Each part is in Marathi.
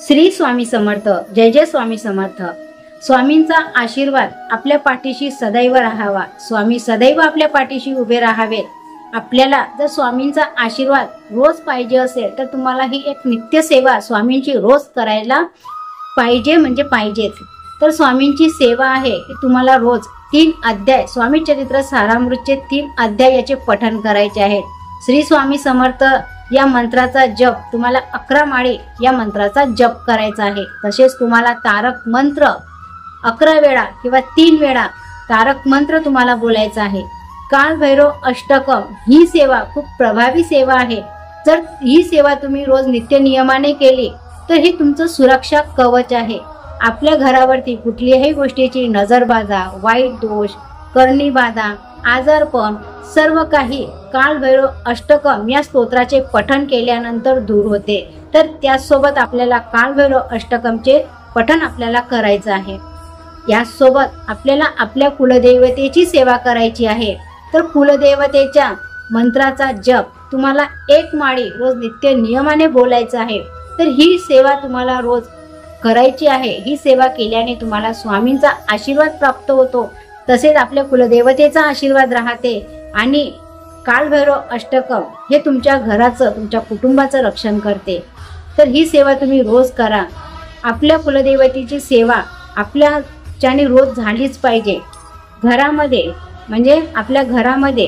श्री स्वामी समर्थ। जय जय स्वामी समर्थ। स्वामींचा आशीर्वाद आपल्या पाठीशी सदैव राहावा। स्वामी सदैव आपल्या पाठीशी उभे राहावेत। आपल्याला जर स्वामींचा आशीर्वाद रोज पाहिजे असेल तर तुम्हाला ही एक नित्य सेवा स्वामींची रोज करायला पाहिजे, म्हणजे पाहिजेच। तर स्वामींची सेवा आहे की तुम्हाला रोज 3 अध्याय स्वामी चरित्र सारामृतचे 3 अध्याय याचे पठण करायचे आहेत। श्री स्वामी समर्थ या मंत्राचा जप तुम्हाला 11 माळी या मंत्राचा जप करायचा आहे। तसेच तुम्हाला तारक मंत्र 11 वेळा किंवा 3 वेळा तारक मंत्र तुम्हाला बोलायचा आहे। काल भैरव अष्टकम ही सेवा खूप प्रभावी सेवा आहे। जर ही सेवा तुम्ही रोज नित्य नियमाने केली तर हे तुमचं सुरक्षा कवच आहे। आपल्या घरावरती कुठल्याही गोष्टीची नजरबाधा, वाईट दोष, करणी बाधा, आजारपण सर्व काही काल भैरव अष्टकम या स्तोत्राचे पठण केल्यानंतर दूर होते। तर त्यासोबत आपल्याला काल भैरव अष्टकमचे पठण आपल्याला करायचं आहे। यासोबत आपल्याला आपल्या कुलदेवतेची सेवा करायची आहे। तर कुलदेवतेच्या मंत्राचा जप तुम्हाला 1 माळी रोज नित्य नियमाने बोलायचं आहे। तर ही सेवा तुम्हाला रोज करायची आहे। ही सेवा केल्याने तुम्हाला स्वामींचा आशीर्वाद प्राप्त होतो, तसेच आपल्या कुलदेवतेचा आशीर्वाद राहते आणि काल भैरव अष्टकम हे तुमच्या घराचं, तुमच्या कुटुंबाचं रक्षण करते। तर ही सेवा तुम्ही रोज करा। आपल्या कुलदेवतेची सेवा आपल्याच्याने रोज झालीच पाहिजे। घरामध्ये म्हणजे आपल्या घरामध्ये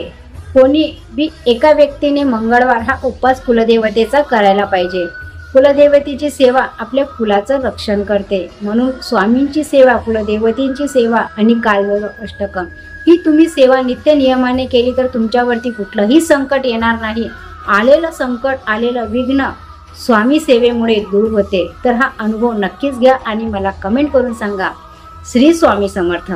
कोणी बी एका व्यक्तीने मंगळवार हा उपवास कुलदेवतेचा करायला पाहिजे। कुलदेवतेची सेवा आपल्या कुलाचं रक्षण करते, म्हणून स्वामींची सेवा, कुलदेवतेची सेवा आणि कालभैरव अष्टकम ही तुम्ही सेवा नित्य नियमाने केली तर तुमच्यावरती कुठलंही संकट येणार नाही। आलेलं संकट, आलेलं विघ्न स्वामी सेवेमुळे दूर होते। तर हा अनुभव नक्कीच घ्या आणि मला कमेंट करून सांगा। श्री स्वामी समर्थ।